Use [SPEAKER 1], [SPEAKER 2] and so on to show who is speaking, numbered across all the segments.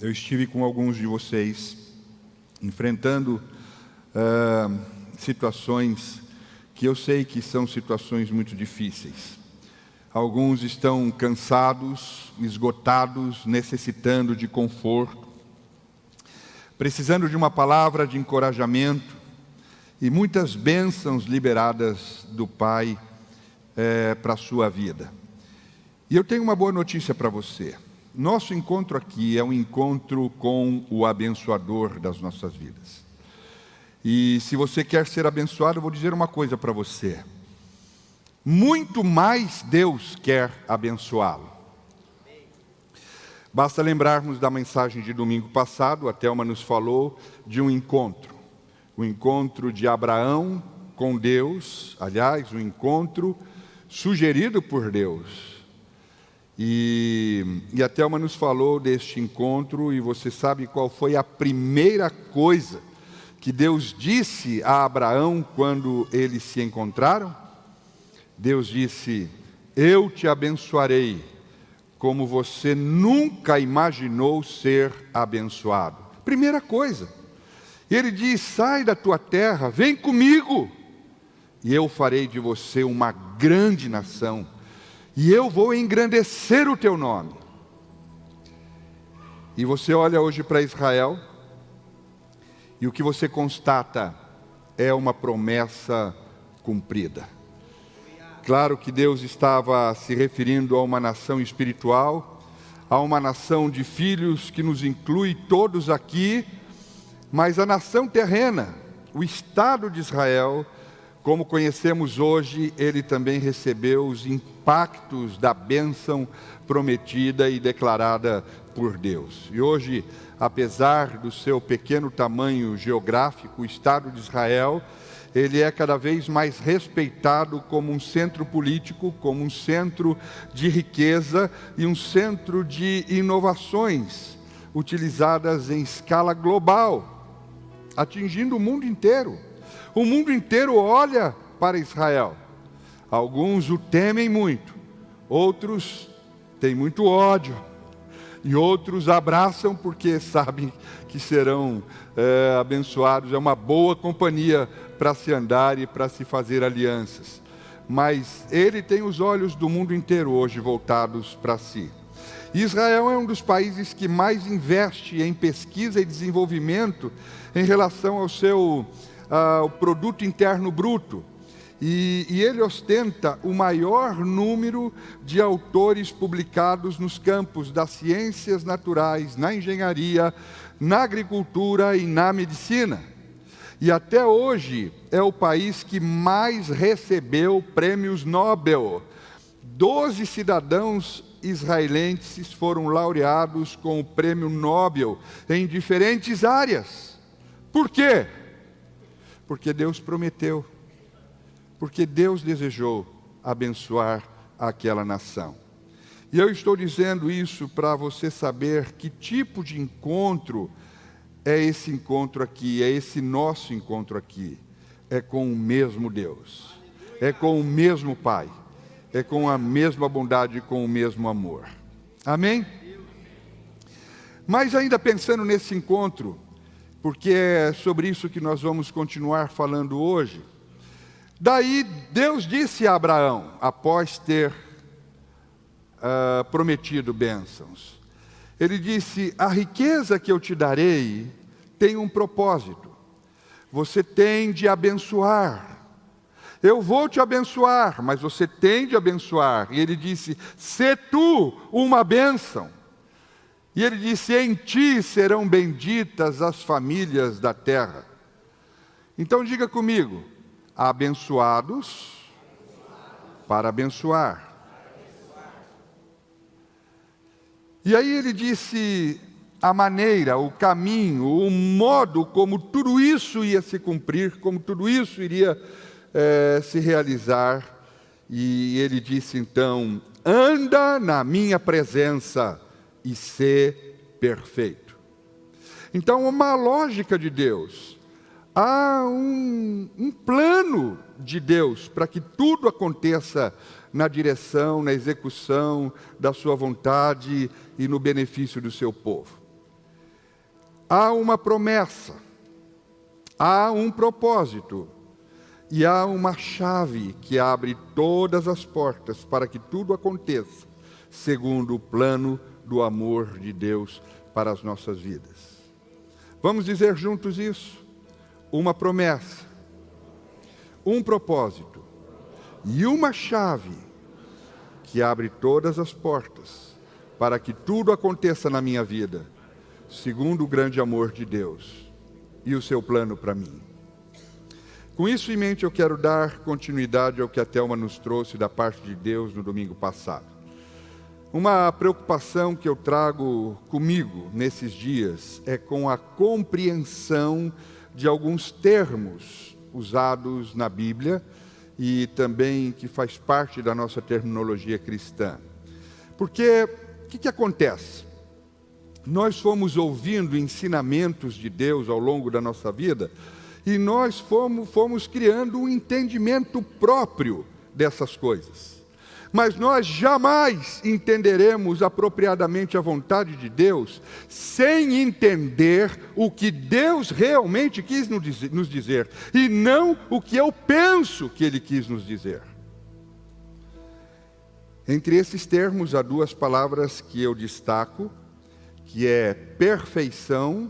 [SPEAKER 1] Eu estive com alguns de vocês enfrentando situações que eu sei que são situações muito difíceis. Alguns estão cansados, esgotados, necessitando de conforto, precisando de uma palavra de encorajamento e muitas bênçãos liberadas do Pai para a sua vida. E eu tenho uma boa notícia para você. Nosso encontro aqui é um encontro com o abençoador das nossas vidas. E se você quer ser abençoado, eu vou dizer uma coisa para você. Muito mais Deus quer abençoá-lo. Basta lembrarmos da mensagem de domingo passado, a Thelma nos falou de um encontro. O encontro de Abraão com Deus, aliás, um encontro sugerido por Deus. E a Thelma nos falou deste encontro, e você sabe qual foi a primeira coisa que Deus disse a Abraão quando eles se encontraram? Deus disse: eu te abençoarei como você nunca imaginou ser abençoado. Primeira coisa. Ele diz: sai da tua terra, vem comigo, e eu farei de você uma grande nação, e eu vou engrandecer o teu nome. E você olha hoje para Israel, e o que você constata é uma promessa cumprida. Claro que Deus estava se referindo a uma nação espiritual, a uma nação de filhos que nos inclui todos aqui, mas a nação terrena, o Estado de Israel, como conhecemos hoje, ele também recebeu os impactos da bênção prometida e declarada por Deus. E hoje, apesar do seu pequeno tamanho geográfico, o Estado de Israel, ele é cada vez mais respeitado como um centro político, como um centro de riqueza e um centro de inovações utilizadas em escala global, atingindo o mundo inteiro. O mundo inteiro olha para Israel. Alguns o temem muito, outros têm muito ódio, e outros abraçam porque sabem que serão abençoados. É uma boa companhia para se andar e para se fazer alianças. Mas ele tem os olhos do mundo inteiro hoje voltados para si. Israel é um dos países que mais investe em pesquisa e desenvolvimento em relação ao seu produto interno bruto. E ele ostenta o maior número de autores publicados nos campos das ciências naturais, na engenharia, na agricultura e na medicina. E até hoje é o país que mais recebeu prêmios Nobel. 12 cidadãos israelenses foram laureados com o prêmio Nobel em diferentes áreas. Por quê? Porque Deus prometeu. Porque Deus desejou abençoar aquela nação. E eu estou dizendo isso para você saber que tipo de encontro é esse encontro aqui, é esse nosso encontro aqui. É com o mesmo Deus, é com o mesmo Pai, é com a mesma bondade e com o mesmo amor. Amém? Mas ainda pensando nesse encontro, porque é sobre isso que nós vamos continuar falando hoje. Daí Deus disse a Abraão, após ter prometido bênçãos, ele disse: a riqueza que eu te darei tem um propósito. Você tem de abençoar. Eu vou te abençoar, mas você tem de abençoar. E ele disse: sê tu uma bênção. E ele disse: em ti serão benditas as famílias da terra. Então diga comigo: abençoados para abençoar. E aí ele disse a maneira, o caminho, o modo como tudo isso ia se cumprir, como tudo isso iria se realizar. E ele disse então: anda na minha presença e sê perfeito. Então, uma lógica de Deus. Há um plano de Deus para que tudo aconteça na direção, na execução da sua vontade e no benefício do seu povo. há uma promessa, há um propósito e há uma chave que abre todas as portas para que tudo aconteça segundo o plano do amor de Deus para as nossas vidas. Vamos dizer juntos isso? Uma promessa, um propósito e uma chave que abre todas as portas para que tudo aconteça na minha vida, segundo o grande amor de Deus e o seu plano para mim. Com isso em mente, eu quero dar continuidade ao que a Thelma nos trouxe da parte de Deus no domingo passado. Uma preocupação que eu trago comigo nesses dias é com a compreensão de alguns termos usados na Bíblia e também que faz parte da nossa terminologia cristã. Porque o que acontece? Nós fomos ouvindo ensinamentos de Deus ao longo da nossa vida e nós fomos criando um entendimento próprio dessas coisas. Mas nós jamais entenderemos apropriadamente a vontade de Deus sem entender o que Deus realmente quis nos dizer e não o que eu penso que Ele quis nos dizer. Entre esses termos, há duas palavras que eu destaco, que é perfeição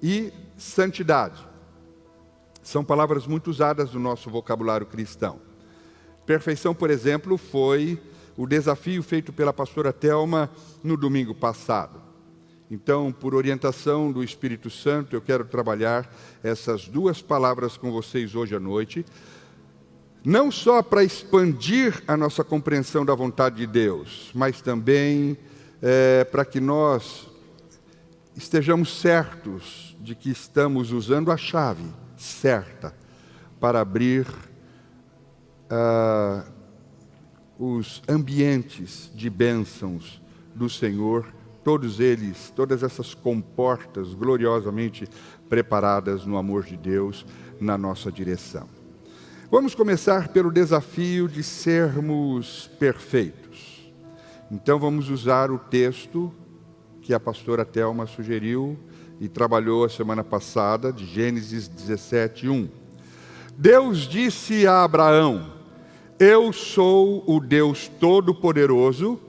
[SPEAKER 1] e santidade. São palavras muito usadas no nosso vocabulário cristão. Perfeição, por exemplo, foi o desafio feito pela pastora Thelma no domingo passado. Então, por orientação do Espírito Santo, eu quero trabalhar essas duas palavras com vocês hoje à noite, não só para expandir a nossa compreensão da vontade de Deus, mas também para que nós estejamos certos de que estamos usando a chave certa para abrir os ambientes de bênçãos do Senhor, todos eles, todas essas comportas gloriosamente preparadas no amor de Deus na nossa direção. Vamos começar pelo desafio de sermos perfeitos. Então vamos usar o texto que a pastora Thelma sugeriu e trabalhou a semana passada, de Gênesis 17:1. Deus disse a Abraão: eu sou o Deus Todo-Poderoso,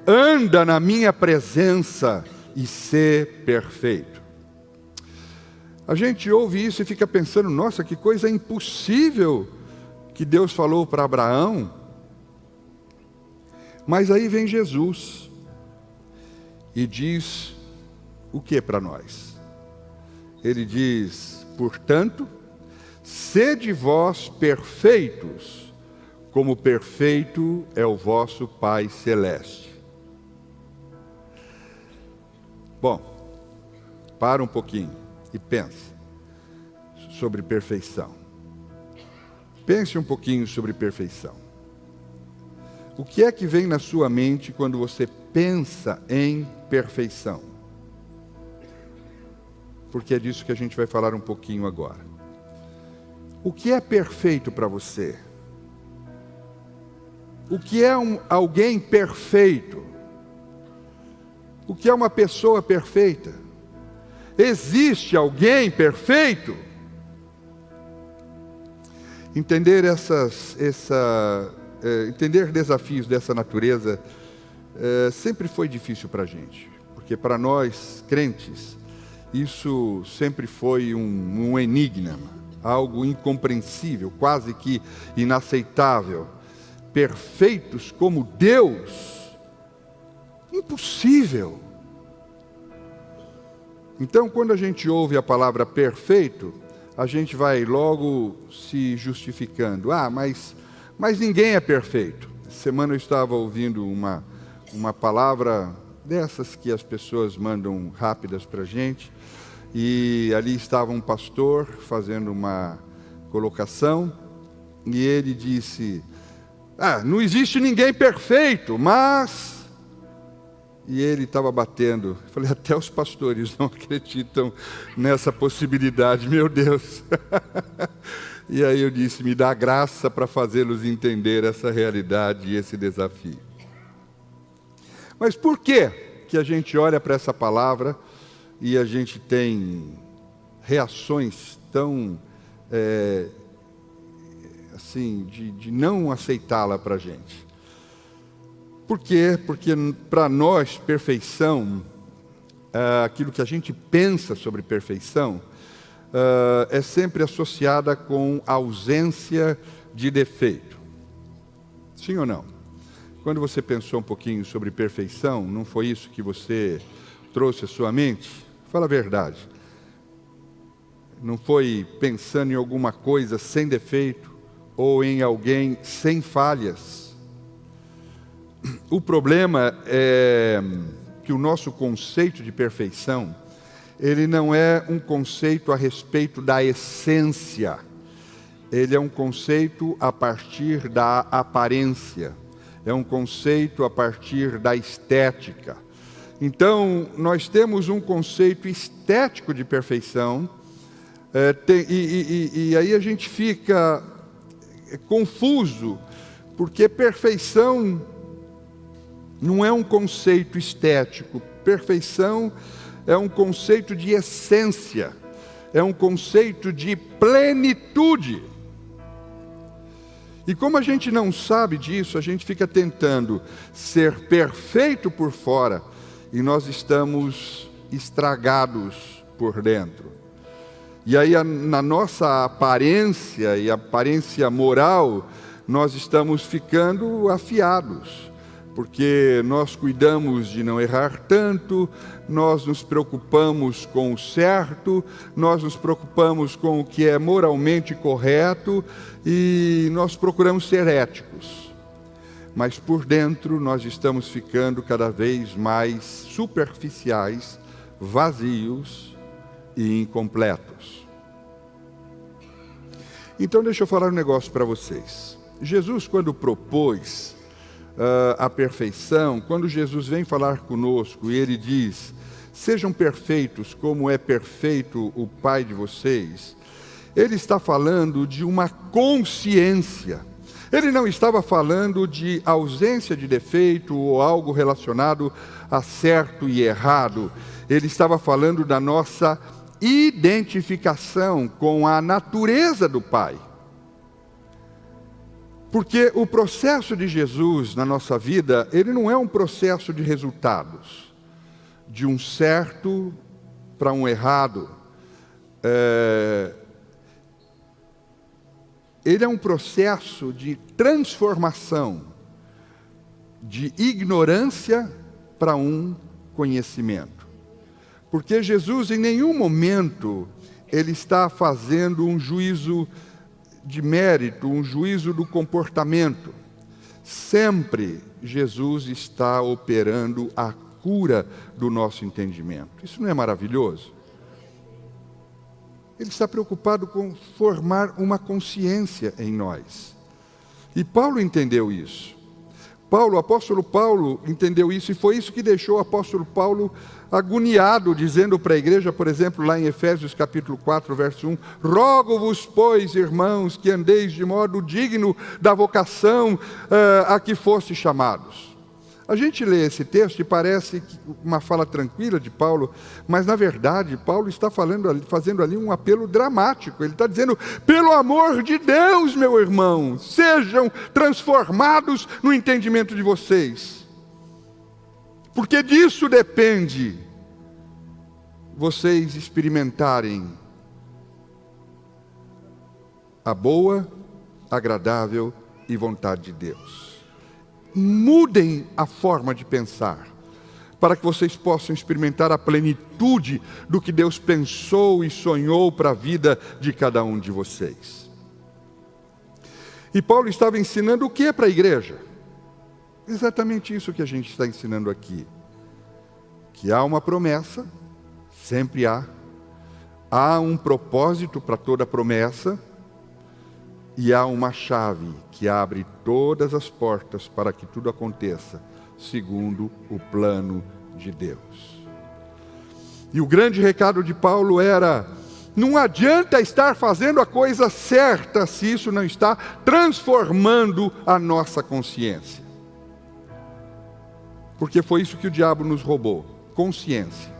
[SPEAKER 1] anda na minha presença e sê perfeito. A gente ouve isso e fica pensando, nossa, que coisa impossível que Deus falou para Abraão. Mas aí vem Jesus e diz o que para nós? Ele diz, portanto, sede vós perfeitos, como perfeito é o vosso Pai Celeste. Bom, para um pouquinho e pense sobre perfeição. Pense um pouquinho sobre perfeição. O que é que vem na sua mente quando você pensa em perfeição? Porque é disso que a gente vai falar um pouquinho agora. O que é perfeito para você? O que é alguém perfeito? O que é uma pessoa perfeita? Existe alguém perfeito? Entender entender desafios dessa natureza sempre foi difícil para a gente, porque para nós, crentes, isso sempre foi um enigma, algo incompreensível, quase que inaceitável. Perfeitos como Deus? Impossível. Então, quando a gente ouve a palavra perfeito, a gente vai logo se justificando. Mas ninguém é perfeito. Essa semana eu estava ouvindo uma palavra dessas que as pessoas mandam rápidas para a gente, e ali estava um pastor fazendo uma colocação, e ele disse, não existe ninguém perfeito, mas... E ele estava batendo. Eu falei, até os pastores não acreditam nessa possibilidade, meu Deus. E aí eu disse, me dá graça para fazê-los entender essa realidade e esse desafio. Mas por que a gente olha para essa palavra e a gente tem reações tão, assim, de não aceitá-la para a gente. Por quê? Porque para nós, perfeição, aquilo que a gente pensa sobre perfeição, é sempre associada com ausência de defeito. Sim ou não? Quando você pensou um pouquinho sobre perfeição, não foi isso que você trouxe à sua mente? Fala a verdade. Não foi pensando em alguma coisa sem defeito ou em alguém sem falhas? O problema é que o nosso conceito de perfeição, ele não é um conceito a respeito da essência. Ele é um conceito a partir da aparência. É um conceito a partir da estética. Então, nós temos um conceito estético de perfeição, e aí a gente fica confuso, porque perfeição não é um conceito estético. Perfeição é um conceito de essência, é um conceito de plenitude. E como a gente não sabe disso, a gente fica tentando ser perfeito por fora e nós estamos estragados por dentro. E aí na nossa aparência e aparência moral, nós estamos ficando afiados. Porque nós cuidamos de não errar tanto, nós nos preocupamos com o certo, nós nos preocupamos com o que é moralmente correto e nós procuramos ser éticos. Mas por dentro nós estamos ficando cada vez mais superficiais, vazios e incompletos. Então deixa eu falar um negócio para vocês. Jesus, quando propôs a perfeição, quando Jesus vem falar conosco e Ele diz, sejam perfeitos como é perfeito o Pai de vocês, Ele está falando de uma consciência. Ele não estava falando de ausência de defeito ou algo relacionado a certo e errado. Ele estava falando da nossa identificação com a natureza do Pai. Porque o processo de Jesus na nossa vida, ele não é um processo de resultados, de um certo para um errado. Ele é um processo de transformação, de ignorância para um conhecimento. Porque Jesus, em nenhum momento, ele está fazendo um juízo de mérito, um juízo do comportamento. Sempre Jesus está operando a cura do nosso entendimento. Isso não é maravilhoso? Ele está preocupado com formar uma consciência em nós. E Paulo entendeu isso. O apóstolo Paulo entendeu isso, e foi isso que deixou o apóstolo Paulo agoniado, dizendo para a igreja, por exemplo, lá em Efésios capítulo 4, verso 1, rogo-vos, pois, irmãos, que andeis de modo digno da vocação a que foste chamados. A gente lê esse texto e parece uma fala tranquila de Paulo, mas na verdade Paulo está fazendo ali um apelo dramático. Ele está dizendo, pelo amor de Deus, meu irmão, sejam transformados no entendimento de vocês. Porque disso depende vocês experimentarem a boa, agradável e vontade de Deus. Mudem a forma de pensar, para que vocês possam experimentar a plenitude do que Deus pensou e sonhou para a vida de cada um de vocês. E Paulo estava ensinando o que para a igreja? Exatamente isso que a gente está ensinando aqui. Que há uma promessa, sempre há um propósito para toda promessa, e há uma chave que abre todas as portas para que tudo aconteça, segundo o plano de Deus. E o grande recado de Paulo era, não adianta estar fazendo a coisa certa se isso não está transformando a nossa consciência. Porque foi isso que o diabo nos roubou, consciência.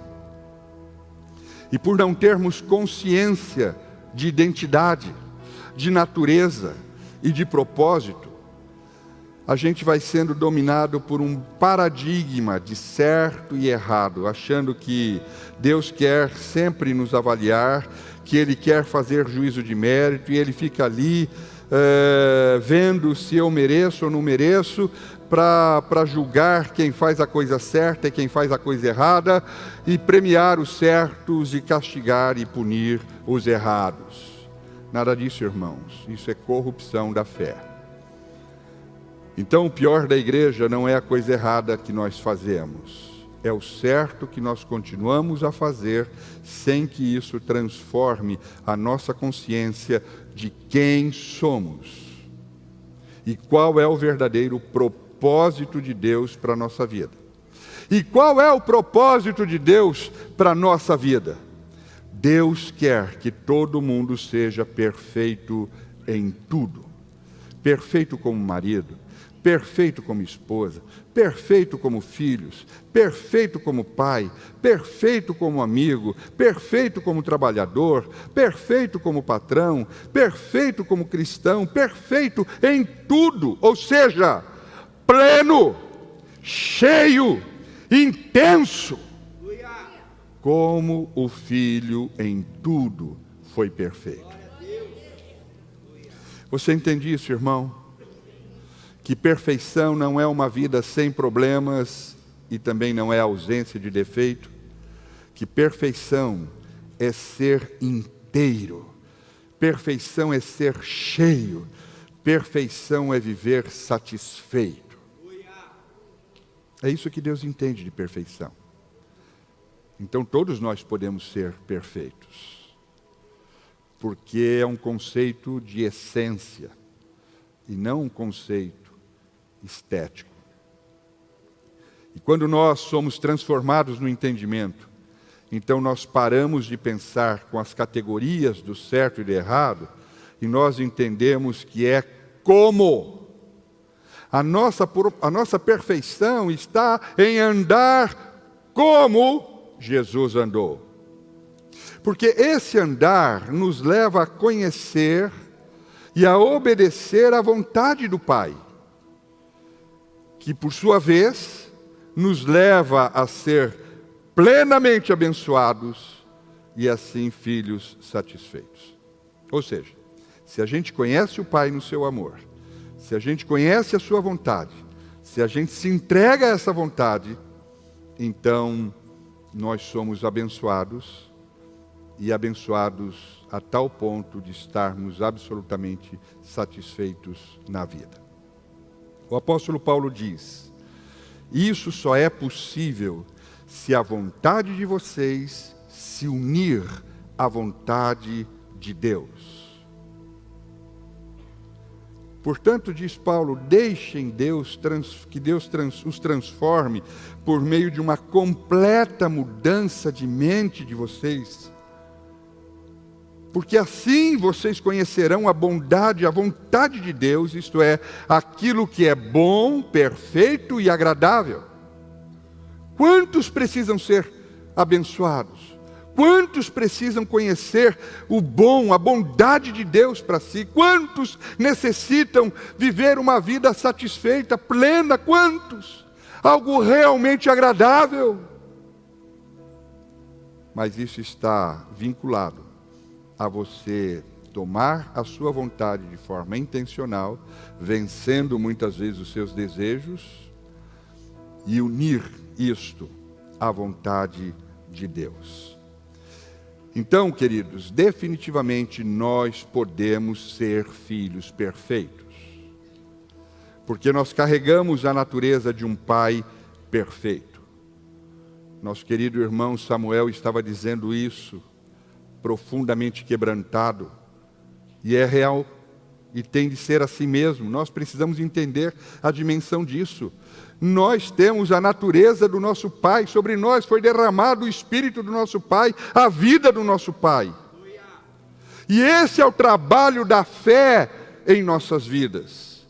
[SPEAKER 1] E por não termos consciência de identidade, de natureza e de propósito, a gente vai sendo dominado por um paradigma de certo e errado, achando que Deus quer sempre nos avaliar, que Ele quer fazer juízo de mérito, e Ele fica ali vendo se eu mereço ou não mereço, para julgar quem faz a coisa certa e quem faz a coisa errada, e premiar os certos e castigar e punir os errados. Nada disso, irmãos. Isso é corrupção da fé. Então, o pior da igreja não é a coisa errada que nós fazemos. É o certo que nós continuamos a fazer, sem que isso transforme a nossa consciência de quem somos. E qual é o verdadeiro propósito de Deus para a nossa vida. E qual é o propósito de Deus para a nossa vida? Deus quer que todo mundo seja perfeito em tudo. Perfeito como marido, perfeito como esposa, perfeito como filhos, perfeito como pai, perfeito como amigo, perfeito como trabalhador, perfeito como patrão, perfeito como cristão, perfeito em tudo, ou seja, pleno, cheio, intenso, como o Filho em tudo foi perfeito. Você entende isso, irmão? Que perfeição não é uma vida sem problemas e também não é ausência de defeito. Que perfeição é ser inteiro. Perfeição é ser cheio. Perfeição é viver satisfeito. É isso que Deus entende de perfeição. Então todos nós podemos ser perfeitos. Porque é um conceito de essência e não um conceito estético. E quando nós somos transformados no entendimento, então nós paramos de pensar com as categorias do certo e do errado, e nós entendemos que é como. A nossa perfeição está em andar como Jesus andou. Porque esse andar nos leva a conhecer e a obedecer à vontade do Pai, que por sua vez nos leva a ser plenamente abençoados e assim filhos satisfeitos. Ou seja, se a gente conhece o Pai no seu amor, se a gente conhece a sua vontade, se a gente se entrega a essa vontade, então nós somos abençoados, e abençoados a tal ponto de estarmos absolutamente satisfeitos na vida. O apóstolo Paulo diz: isso só é possível se a vontade de vocês se unir à vontade de Deus. Portanto, diz Paulo, deixem que Deus os transforme por meio de uma completa mudança de mente de vocês. Porque assim vocês conhecerão a bondade, a vontade de Deus, isto é, aquilo que é bom, perfeito e agradável. Quantos precisam ser abençoados? Quantos precisam conhecer o bom, a bondade de Deus para si? Quantos necessitam viver uma vida satisfeita, plena? Quantos? Algo realmente agradável. Mas isso está vinculado a você tomar a sua vontade de forma intencional, vencendo muitas vezes os seus desejos, e unir isto à vontade de Deus. Então, queridos, definitivamente nós podemos ser filhos perfeitos, porque nós carregamos a natureza de um pai perfeito. Nosso querido irmão Samuel estava dizendo isso, profundamente quebrantado, e é real, e tem de ser assim mesmo. Nós precisamos entender a dimensão disso. Nós temos a natureza do nosso Pai, sobre nós foi derramado o Espírito do nosso Pai, a vida do nosso Pai. E esse é o trabalho da fé em nossas vidas.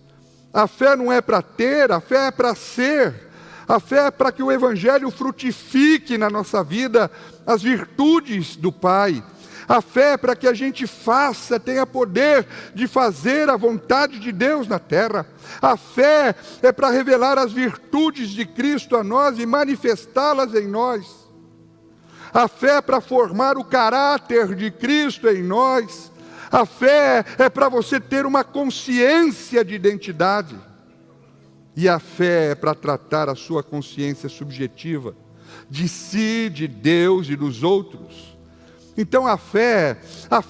[SPEAKER 1] A fé não é para ter, a fé é para ser. A fé é para que o Evangelho frutifique na nossa vida as virtudes do Pai. A fé é para que a gente tenha poder de fazer a vontade de Deus na terra. A fé é para revelar as virtudes de Cristo a nós e manifestá-las em nós. A fé é para formar o caráter de Cristo em nós. A fé é para você ter uma consciência de identidade. E a fé é para tratar a sua consciência subjetiva de si, de Deus e dos outros. Então a fé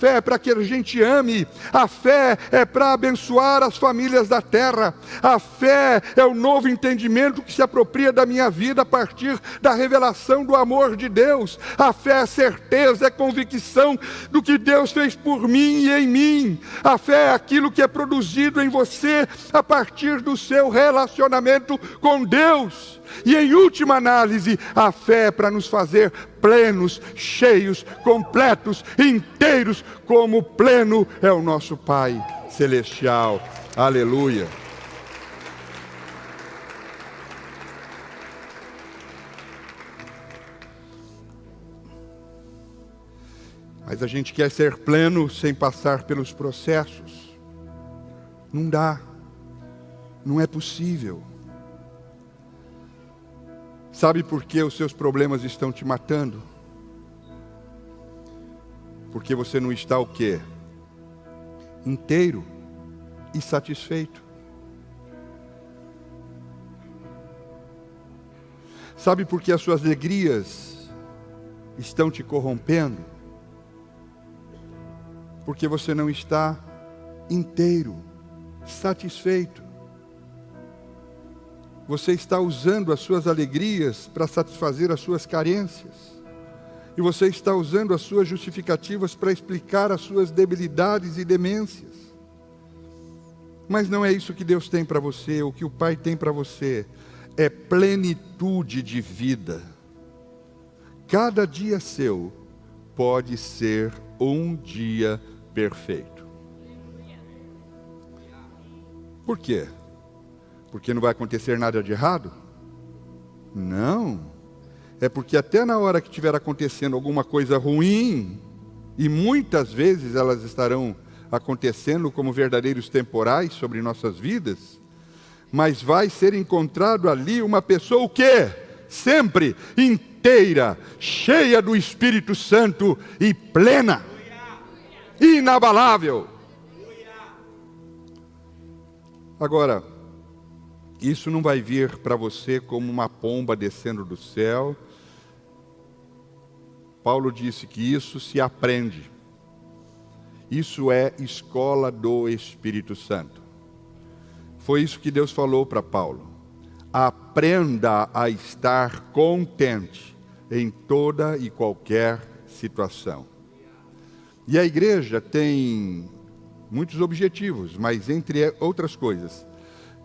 [SPEAKER 1] é para que a gente ame, a fé é para abençoar as famílias da terra, a fé é o novo entendimento que se apropria da minha vida a partir da revelação do amor de Deus, a fé é certeza, é convicção do que Deus fez por mim e em mim, a fé é aquilo que é produzido em você a partir do seu relacionamento com Deus. E em última análise, a fé é para nos fazer plenos, cheios, completos, inteiros, como pleno é o nosso Pai Celestial. Aleluia. Mas a gente quer ser pleno sem passar pelos processos. Não dá. Não é possível. Sabe por que os seus problemas estão te matando? Porque você não está o quê? Inteiro e satisfeito. Sabe por que as suas alegrias estão te corrompendo? Porque você não está inteiro, satisfeito. Você está usando as suas alegrias para satisfazer as suas carências. E você está usando as suas justificativas para explicar as suas debilidades e demências. Mas não é isso que Deus tem para você. O que o Pai tem para você é plenitude de vida. Cada dia seu pode ser um dia perfeito. Por quê? Porque não vai acontecer nada de errado? Não. É porque até na hora que estiver acontecendo alguma coisa ruim, e muitas vezes elas estarão acontecendo como verdadeiros temporais sobre nossas vidas, mas vai ser encontrado ali uma pessoa o quê? Sempre inteira, cheia do Espírito Santo e plena, inabalável. Agora, isso não vai vir para você como uma pomba descendo do céu. Paulo disse que isso se aprende. Isso é escola do Espírito Santo. Foi isso que Deus falou para Paulo. Aprenda a estar contente em toda e qualquer situação. E a igreja tem muitos objetivos, mas entre outras coisas,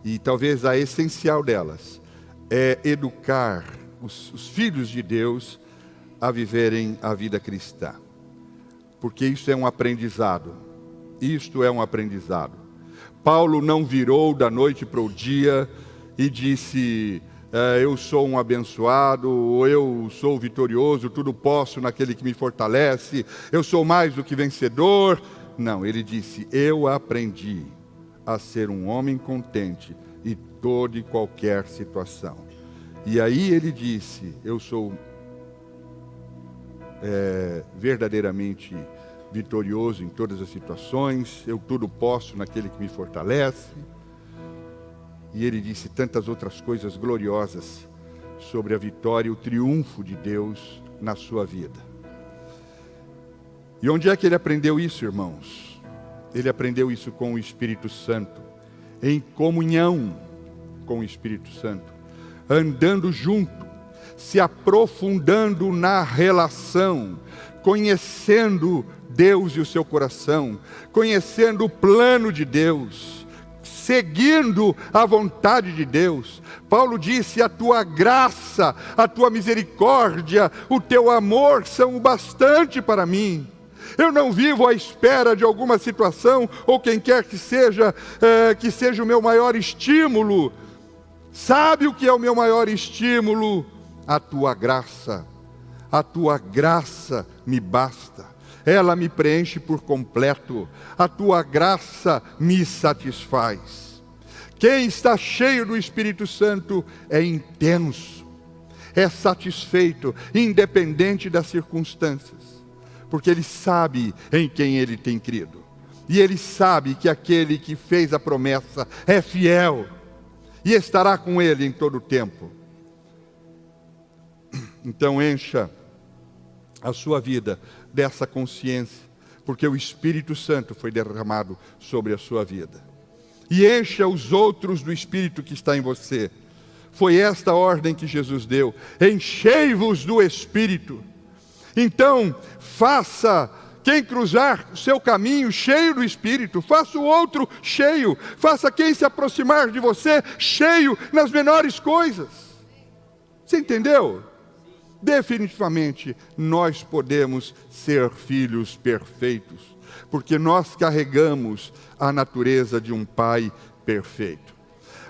[SPEAKER 1] e talvez a essencial delas, é educar os filhos de Deus a viverem a vida cristã. Porque isso é um aprendizado. Isto é um aprendizado. Paulo não virou da noite para o dia e disse, eu sou um abençoado, ou eu sou vitorioso, tudo posso naquele que me fortalece, eu sou mais do que vencedor. Não, ele disse, eu aprendi a ser um homem contente em toda e qualquer situação. E aí ele disse, eu sou verdadeiramente vitorioso em todas as situações, eu tudo posso naquele que me fortalece. E ele disse tantas outras coisas gloriosas sobre a vitória e o triunfo de Deus na sua vida. E onde é que ele aprendeu isso, irmãos? Ele aprendeu isso com o Espírito Santo, em comunhão com o Espírito Santo, andando junto, se aprofundando na relação, conhecendo Deus e o seu coração, conhecendo o plano de Deus, seguindo a vontade de Deus. Paulo disse, a tua graça, a tua misericórdia, o teu amor são o bastante para mim. Eu não vivo à espera de alguma situação, ou quem quer que seja o meu maior estímulo, Sabe o que é o meu maior estímulo? A tua graça. A tua graça me basta. Ela me preenche por completo. A tua graça me satisfaz. Quem está cheio do Espírito Santo é intenso, é satisfeito, independente das circunstâncias, porque ele sabe em quem ele tem crido. E ele sabe que aquele que fez a promessa é fiel e estará com ele em todo o tempo. Então encha a sua vida dessa consciência, porque o Espírito Santo foi derramado sobre a sua vida. E encha os outros do Espírito que está em você. Foi esta a ordem que Jesus deu: enchei-vos do Espírito. Então, faça quem cruzar o seu caminho cheio do Espírito, faça o outro cheio, faça quem se aproximar de você cheio nas menores coisas. Você entendeu? Definitivamente, nós podemos ser filhos perfeitos, porque nós carregamos a natureza de um pai perfeito.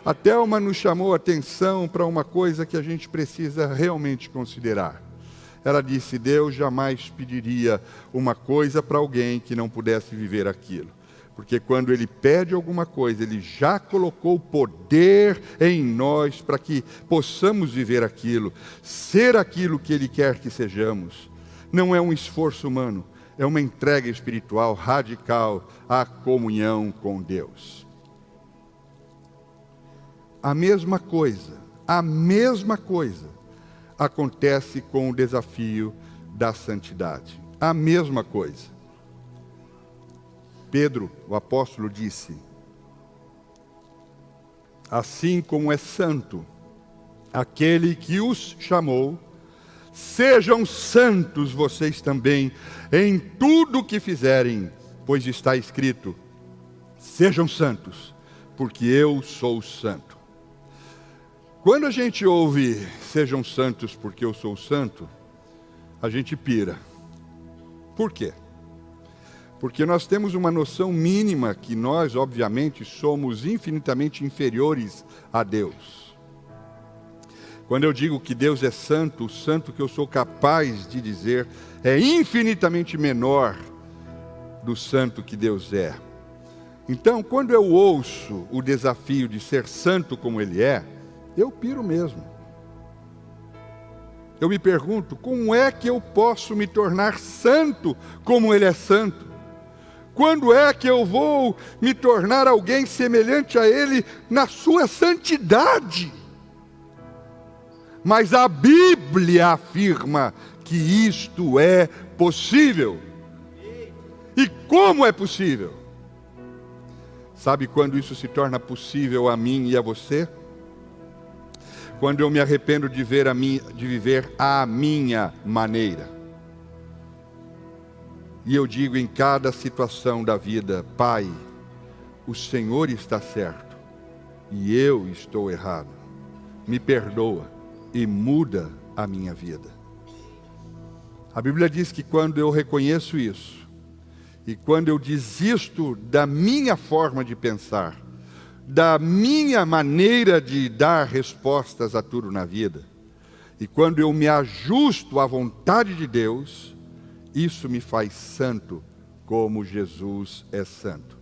[SPEAKER 1] A Thelma nos chamou a atenção para uma coisa que a gente precisa realmente considerar. Ela disse: Deus jamais pediria uma coisa para alguém que não pudesse viver aquilo. Porque quando Ele pede alguma coisa, Ele já colocou poder em nós para que possamos viver aquilo, ser aquilo que Ele quer que sejamos. Não é um esforço humano, é uma entrega espiritual radical à comunhão com Deus. A mesma coisa acontece com o desafio da santidade. A mesma coisa. Pedro, o apóstolo, disse: assim como é santo aquele que os chamou, sejam santos vocês também em tudo o que fizerem, pois está escrito: sejam santos, porque eu sou santo. Quando a gente ouve sejam santos porque eu sou santo, a gente pira. Por quê? Porque nós temos uma noção mínima que nós, obviamente, somos infinitamente inferiores a Deus. Quando eu digo que Deus é santo, o santo que eu sou capaz de dizer é infinitamente menor do santo que Deus é. Então, quando eu ouço o desafio de ser santo como Ele é, eu piro mesmo. Eu me pergunto, como é que eu posso me tornar santo como Ele é santo? Quando é que eu vou me tornar alguém semelhante a Ele na sua santidade? Mas a Bíblia afirma que isto é possível. E como é possível? Sabe quando isso se torna possível a mim e a você? Quando eu me arrependo de viver a minha maneira. E eu digo em cada situação da vida: Pai, o Senhor está certo e eu estou errado. Me perdoa e muda a minha vida. A Bíblia diz que quando eu reconheço isso, e quando eu desisto da minha forma de pensar, da minha maneira de dar respostas a tudo na vida, e quando eu me ajusto à vontade de Deus, isso me faz santo como Jesus é santo.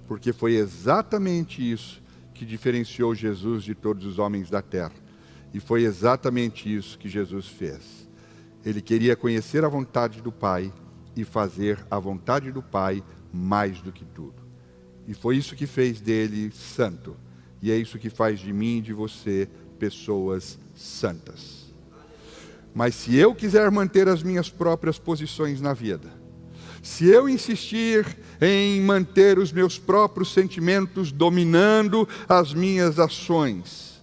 [SPEAKER 1] Porque foi exatamente isso que diferenciou Jesus de todos os homens da terra. E foi exatamente isso que Jesus fez. Ele queria conhecer a vontade do Pai e fazer a vontade do Pai mais do que tudo. E foi isso que fez dele santo. E é isso que faz de mim e de você pessoas santas. Mas se eu quiser manter as minhas próprias posições na vida, se eu insistir em manter os meus próprios sentimentos dominando as minhas ações,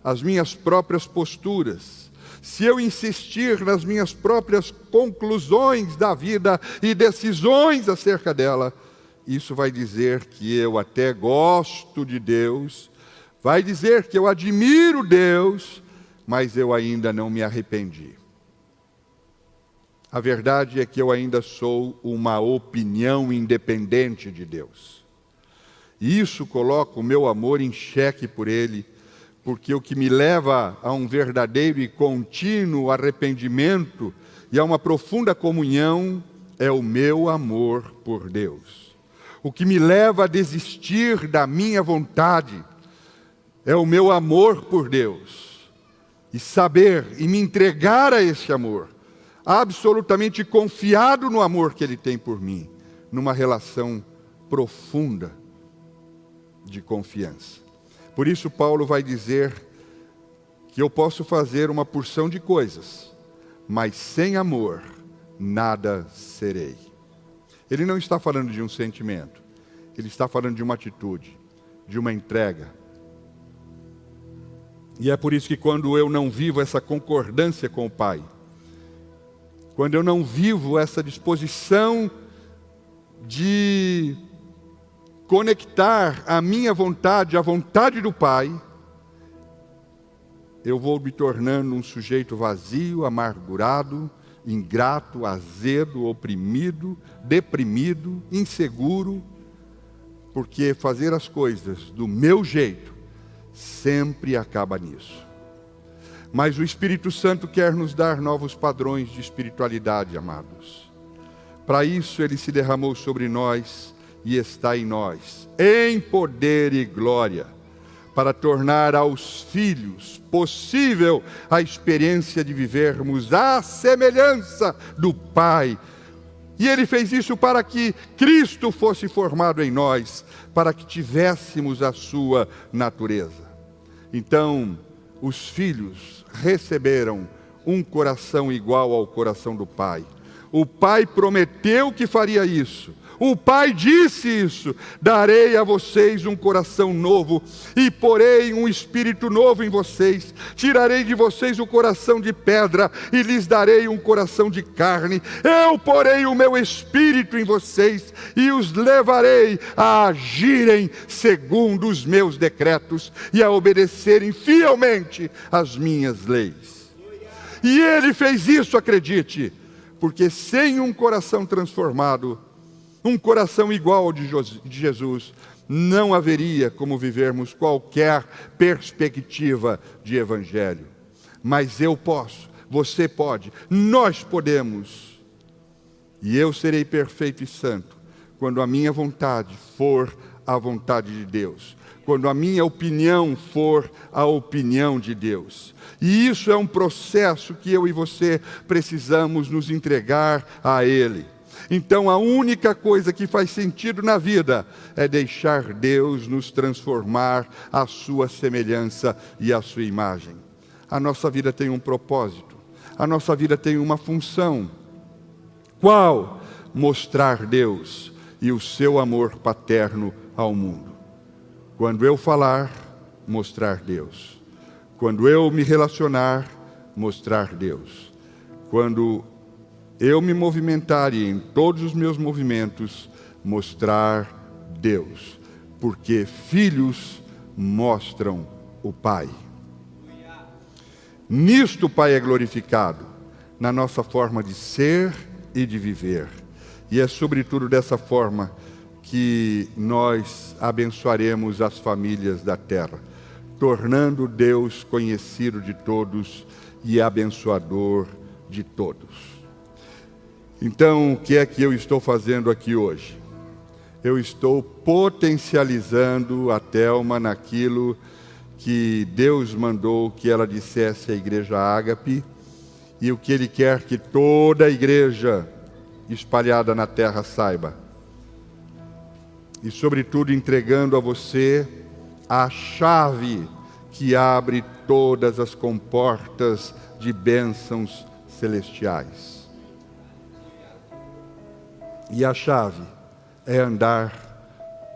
[SPEAKER 1] as minhas próprias posturas, se eu insistir nas minhas próprias conclusões da vida e decisões acerca dela, isso vai dizer que eu até gosto de Deus, vai dizer que eu admiro Deus, mas eu ainda não me arrependi. A verdade é que eu ainda sou uma opinião independente de Deus. E isso coloca o meu amor em xeque por Ele, porque o que me leva a um verdadeiro e contínuo arrependimento e a uma profunda comunhão é o meu amor por Deus. O que me leva a desistir da minha vontade é o meu amor por Deus. E saber e me entregar a esse amor, absolutamente confiado no amor que Ele tem por mim, numa relação profunda de confiança. Por isso Paulo vai dizer que eu posso fazer uma porção de coisas, mas sem amor nada serei. Ele não está falando de um sentimento, ele está falando de uma atitude, de uma entrega. E é por isso que quando eu não vivo essa concordância com o Pai, quando eu não vivo essa disposição de conectar a minha vontade à vontade do Pai, eu vou me tornando um sujeito vazio, amargurado, ingrato, azedo, oprimido, deprimido, inseguro, porque fazer as coisas do meu jeito sempre acaba nisso. Mas o Espírito Santo quer nos dar novos padrões de espiritualidade, amados. Para isso Ele se derramou sobre nós e está em nós, em poder e glória, para tornar aos filhos possível a experiência de vivermos à semelhança do Pai. E Ele fez isso para que Cristo fosse formado em nós, para que tivéssemos a sua natureza. Então, os filhos receberam um coração igual ao coração do Pai. O Pai prometeu que faria isso. O Pai disse isso: darei a vocês um coração novo e porei um espírito novo em vocês. Tirarei de vocês o coração de pedra e lhes darei um coração de carne. Eu porei o meu espírito em vocês e os levarei a agirem segundo os meus decretos e a obedecerem fielmente as minhas leis. E Ele fez isso, acredite, porque sem um coração transformado, um coração igual ao de Jesus, não haveria como vivermos qualquer perspectiva de evangelho. Mas eu posso, você pode, nós podemos. E eu serei perfeito e santo quando a minha vontade for a vontade de Deus, quando a minha opinião for a opinião de Deus. E isso é um processo que eu e você precisamos nos entregar a Ele. Então a única coisa que faz sentido na vida é deixar Deus nos transformar à sua semelhança e à sua imagem. A nossa vida tem um propósito, a nossa vida tem uma função. Qual? Mostrar Deus e o seu amor paterno ao mundo. Quando eu falar, mostrar Deus. Quando eu me relacionar, mostrar Deus. Quando eu me movimentar e em todos os meus movimentos mostrar Deus, porque filhos mostram o Pai. Nisto o Pai é glorificado, na nossa forma de ser e de viver. E é sobretudo dessa forma que nós abençoaremos as famílias da terra, tornando Deus conhecido de todos e abençoador de todos. Então, o que é que eu estou fazendo aqui hoje? Eu estou potencializando a Thelma naquilo que Deus mandou que ela dissesse à igreja Ágape, e o que Ele quer que toda a igreja espalhada na terra saiba. E sobretudo entregando a você a chave que abre todas as comportas de bênçãos celestiais. E a chave é andar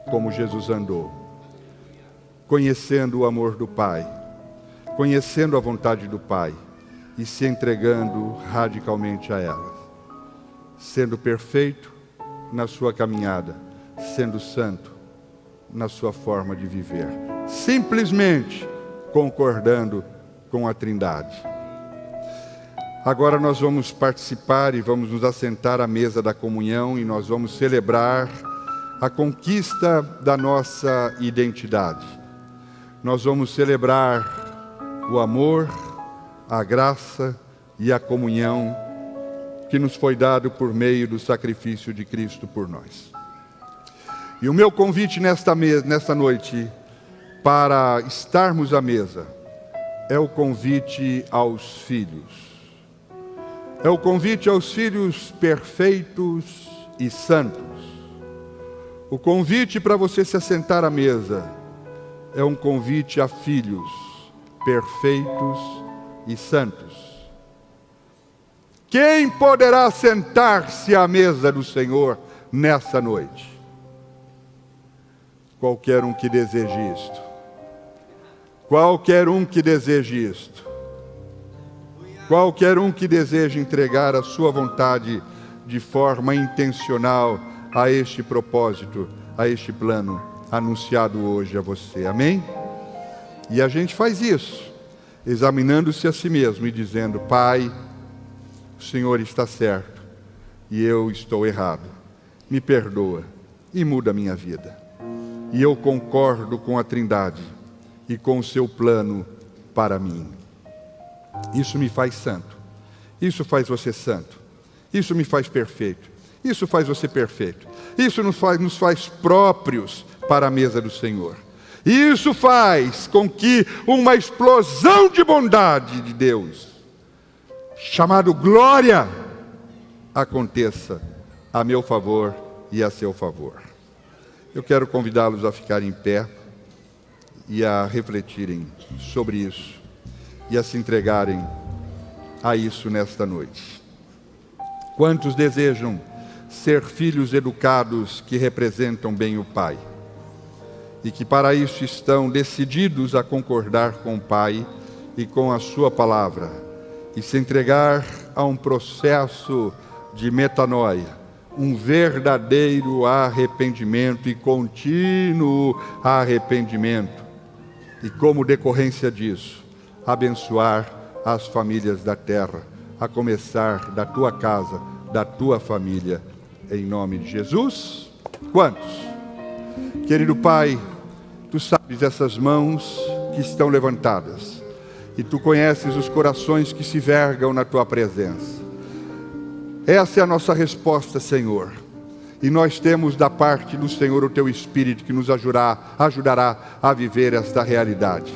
[SPEAKER 1] como Jesus andou, conhecendo o amor do Pai, conhecendo a vontade do Pai e se entregando radicalmente a ela, sendo perfeito na sua caminhada, sendo santo na sua forma de viver, simplesmente concordando com a Trindade. Agora nós vamos participar e vamos nos assentar à mesa da comunhão e nós vamos celebrar a conquista da nossa identidade. nós vamos celebrar o amor, a graça e a comunhão que nos foi dado por meio do sacrifício de Cristo por nós. E o meu convite nesta noite, para estarmos à mesa, é o convite aos filhos. É o convite aos filhos perfeitos e santos. O convite para você se assentar à mesa é um convite a filhos perfeitos e santos. Quem poderá sentar-se à mesa do Senhor nessa noite? Qualquer um que deseje isto. Qualquer um que deseje isto. Qualquer um que deseje entregar a sua vontade de forma intencional a este propósito, a este plano anunciado hoje a você. Amém? E a gente faz isso, examinando-se a si mesmo e dizendo: Pai, o Senhor está certo e eu estou errado. Me perdoa e muda a minha vida. E eu concordo com a Trindade e com o seu plano para mim. Isso me faz santo. Isso faz você santo. Isso me faz perfeito. Isso faz você perfeito. Isso nos faz próprios para a mesa do Senhor. Isso faz com que uma explosão de bondade de Deus, chamado glória, aconteça a meu favor e a seu favor. Eu quero convidá-los a ficarem em pé e a refletirem sobre isso e a se entregarem a isso nesta noite. Quantos desejam ser filhos educados que representam bem o Pai e que para isso estão decididos a concordar com o Pai e com a sua palavra e se entregar a um processo de metanoia, um verdadeiro arrependimento e contínuo arrependimento, e como decorrência disso, abençoar as famílias da terra, a começar da tua casa, da tua família, em nome de Jesus. Quantos? Querido Pai, tu sabes essas mãos que estão levantadas, e tu conheces os corações que se vergam na tua presença. Essa é a nossa resposta, Senhor. E nós temos da parte do Senhor o teu Espírito que nos ajudará a viver esta realidade.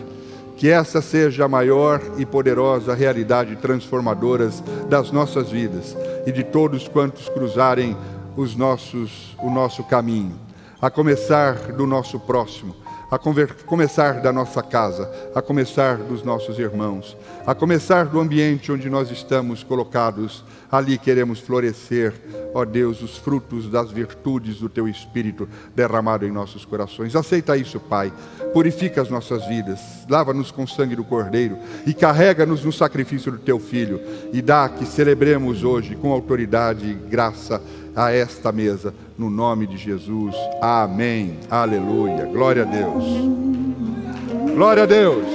[SPEAKER 1] Que essa seja a maior e poderosa realidade transformadora das nossas vidas e de todos quantos cruzarem o nosso caminho. A começar do nosso próximo, a começar da nossa casa, a começar dos nossos irmãos, a começar do ambiente onde nós estamos colocados. Ali queremos florescer, ó Deus, os frutos das virtudes do Teu Espírito derramado em nossos corações. Aceita isso, Pai. Purifica as nossas vidas, lava-nos com o sangue do Cordeiro e carrega-nos no sacrifício do Teu Filho. E dá que celebremos hoje com autoridade e graça a esta mesa, no nome de Jesus. Amém. Aleluia. Glória a Deus. Glória a Deus.